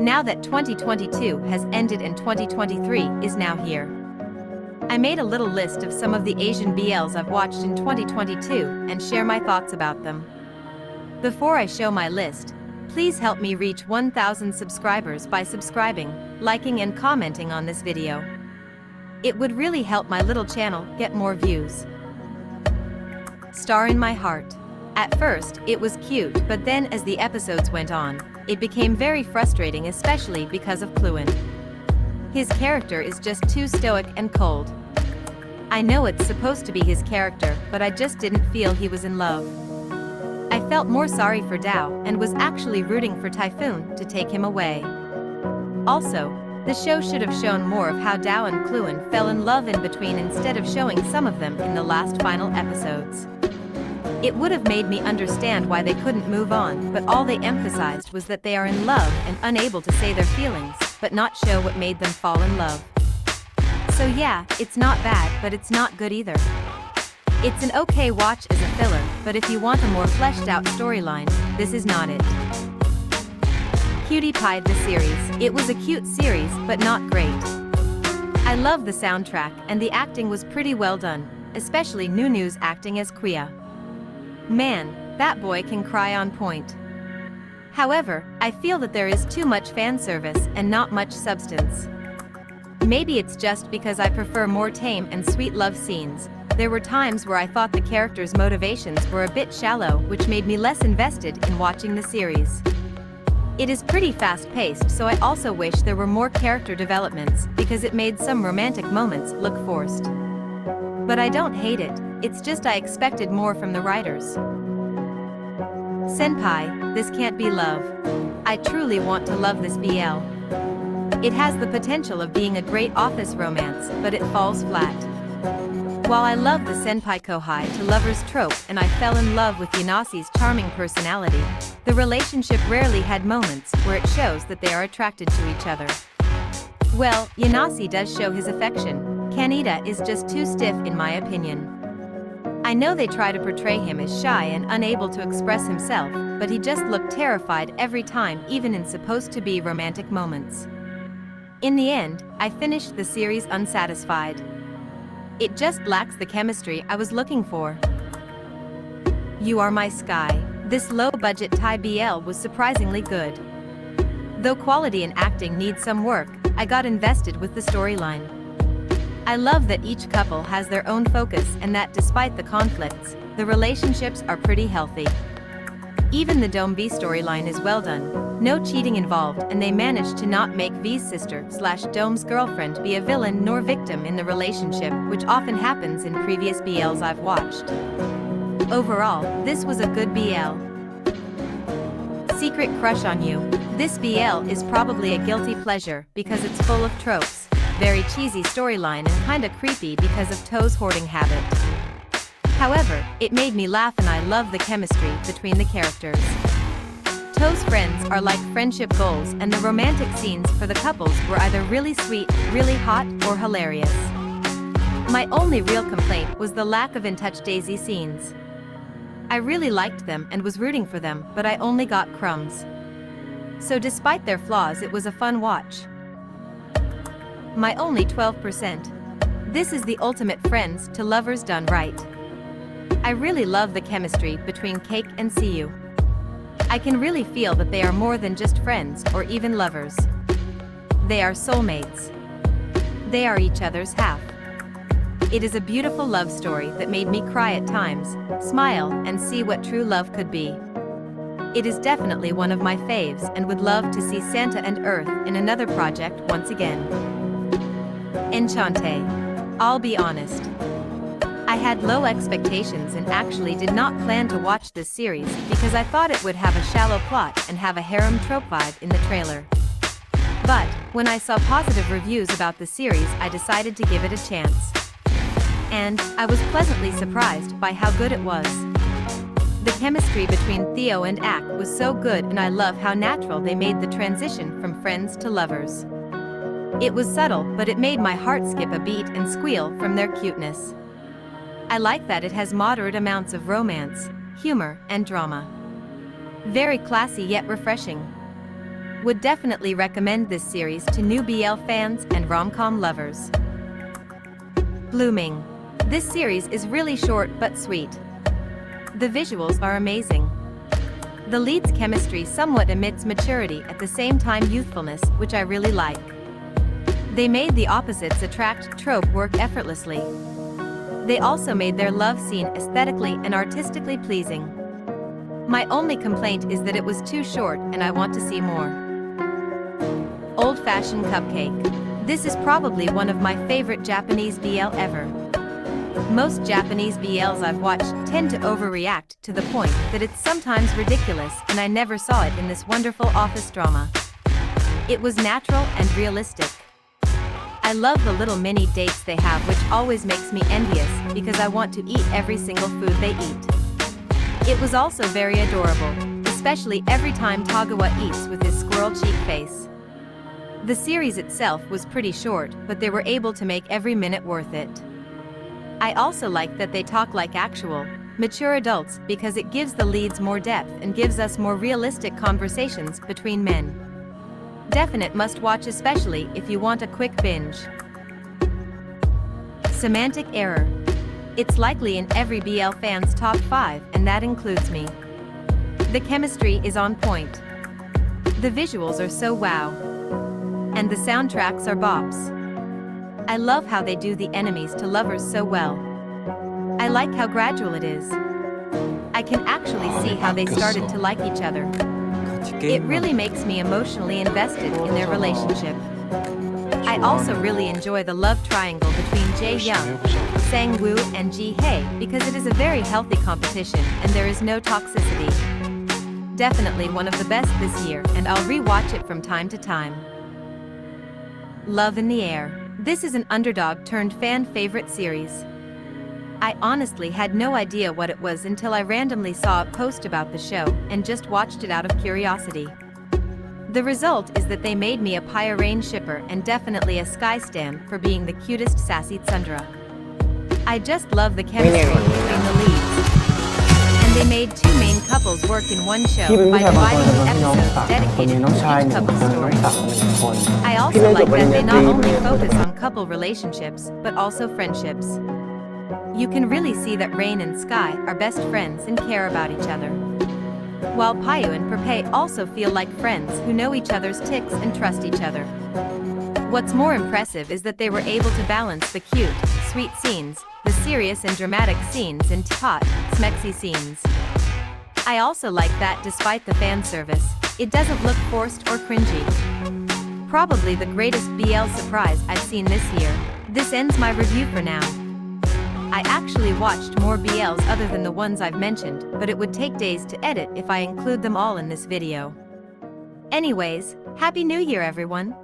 now that 2022 has ended and 2023 is now here. I made a little list of some of the Asian BLs I've watched in 2022 and share my thoughts about them. Before I show my list, please help me reach 1,000 subscribers by subscribing, liking and commenting on this video. It would really help my little channel get more views. Star in my heart. At first, it was cute, but then as the episodes went on, it became very frustrating, especially because of Pluin. His character is just too stoic and cold. I know it's supposed to be his character, but I just didn't feel he was in love. I felt more sorry for Dao and was actually rooting for Typhoon to take him away. Also, the show should have shown more of how Dao and Pluin fell in love in between instead of showing some of them in the last final episodes. It would have made me understand why they couldn't move on, but all they emphasized was that they are in love and unable to say their feelings, but not show what made them fall in love. So yeah, it's not bad, but it's not good either. It's an okay watch as a filler, but if you want a more fleshed out storyline, this is not it. Cutie Pie The Series. It was a cute series, but not great. I love the soundtrack, and the acting was pretty well done, especially Nunu's acting as Kuya. Man, that boy can cry on point. However, I feel that there is too much fan service and not much substance. Maybe it's just because I prefer more tame and sweet love scenes. There were times where I thought the characters' motivations were a bit shallow, which made me less invested in watching the series. It is pretty fast-paced, so I also wish there were more character developments, because it made some romantic moments look forced. But I don't hate it, it's just I expected more from the writers. Senpai, this can't be love. I truly want to love this BL. It has the potential of being a great office romance, but it falls flat. While I love the senpai kohai to lovers trope and I fell in love with Yanasi's charming personality, the relationship rarely had moments where it shows that they are attracted to each other. Well, Yanasi does show his affection. Kaneda is just too stiff in my opinion. I know they try to portray him as shy and unable to express himself, but he just looked terrified every time, even in supposed to be romantic moments. In the end, I finished the series unsatisfied. It just lacks the chemistry I was looking for. You Are My Sky. This low-budget Thai BL was surprisingly good. Though quality and acting need some work, I got invested with the storyline. I love that each couple has their own focus and that despite the conflicts, the relationships are pretty healthy. Even the Dome V storyline is well done, no cheating involved, and they managed to not make V's sister/Dome's girlfriend be a villain nor victim in the relationship, which often happens in previous BLs I've watched. Overall, this was a good BL. Secret Crush on You. This BL is probably a guilty pleasure because it's full of tropes, very cheesy storyline and kinda creepy because of Toe's hoarding habit. However, it made me laugh and I love the chemistry between the characters. Toe's friends are like friendship goals and the romantic scenes for the couples were either really sweet, really hot, or hilarious. My only real complaint was the lack of In Touch Daisy scenes. I really liked them and was rooting for them, but I only got crumbs. So despite their flaws, it was a fun watch. My only 12%. This is the ultimate friends to lovers done right. I really love the chemistry between Cake and Siyu. I can really feel that they are more than just friends or even lovers. They are soulmates. They are each other's half. It is a beautiful love story that made me cry at times, smile, and see what true love could be. It is definitely one of my faves and would love to see Santa and Earth in another project once again. Enchante. I'll be honest. I had low expectations and actually did not plan to watch this series because I thought it would have a shallow plot and have a harem trope vibe in the trailer. But, when I saw positive reviews about the series, I decided to give it a chance. And, I was pleasantly surprised by how good it was. The chemistry between Theo and Ak was so good and I love how natural they made the transition from friends to lovers. It was subtle, but it made my heart skip a beat and squeal from their cuteness. I like that it has moderate amounts of romance, humor, and drama. Very classy yet refreshing. Would definitely recommend this series to new BL fans and rom-com lovers. Blueming. This series is really short but sweet. The visuals are amazing. The lead's chemistry somewhat emits maturity at the same time youthfulness, which I really like. They made the opposites attract trope work effortlessly. They also made their love scene aesthetically and artistically pleasing. My only complaint is that it was too short and I want to see more. Old-fashioned cupcake. This is probably one of my favorite Japanese BL ever. Most Japanese BLs I've watched tend to overreact to the point that it's sometimes ridiculous, and I never saw it in this wonderful office drama. It was natural and realistic. I love the little mini dates they have, which always makes me envious because I want to eat every single food they eat. It was also very adorable, especially every time Tagawa eats with his squirrel cheek face. The series itself was pretty short, but they were able to make every minute worth it. I also like that they talk like actual, mature adults because it gives the leads more depth and gives us more realistic conversations between men. Definite must-watch, especially if you want a quick binge. Semantic Error. It's likely in every BL fan's top 5, and that includes me. The chemistry is on point. The visuals are so wow. And the soundtracks are bops. I love how they do the enemies to lovers so well. I like how gradual it is. I can actually see how they started to like each other. It really makes me emotionally invested in their relationship. I also really enjoy the love triangle between Jae Young, Sang-woo and Ji-hae because it is a very healthy competition and there is no toxicity. Definitely one of the best this year, and I'll re-watch it from time to time. Love in the Air. This is an underdog turned fan favorite series. I honestly had no idea what it was until I randomly saw a post about the show and just watched it out of curiosity. The result is that they made me a Pyrain shipper and definitely a Sky stan for being the cutest sassy tsundere. I just love the chemistry between the leads. And they made two main couples work in one show by dividing the episodes dedicated to each couple's story. I also like that they not only focus on couple relationships, but also friendships. You can really see that Rain and Sky are best friends and care about each other. While Payu and Perpay also feel like friends who know each other's tics and trust each other. What's more impressive is that they were able to balance the cute, sweet scenes, the serious and dramatic scenes, and hot, smexy scenes. I also like that despite the fan service, it doesn't look forced or cringy. Probably the greatest BL surprise I've seen this year. This ends my review for now. I actually watched more BLs other than the ones I've mentioned, but it would take days to edit if I include them all in this video. Anyways, Happy New Year everyone!